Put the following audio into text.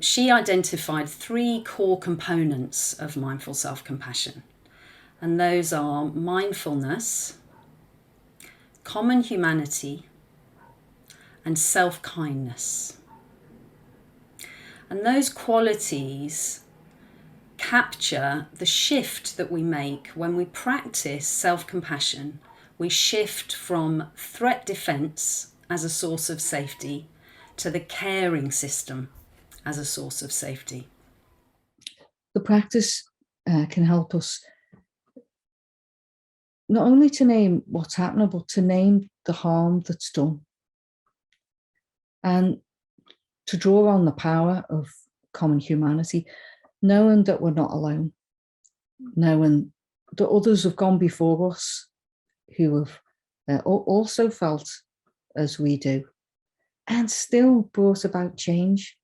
she identified 3 core components of mindful self-compassion. And those are mindfulness, common humanity, and self-kindness. And those qualities capture the shift that we make when we practice self-compassion. We shift from threat defense as a source of safety to the caring system as a source of safety. The practice can help us not only to name what's happening, but to name the harm that's done, and to draw on the power of common humanity, knowing that we're not alone, knowing that others have gone before us who have also felt as we do, and still brought about change.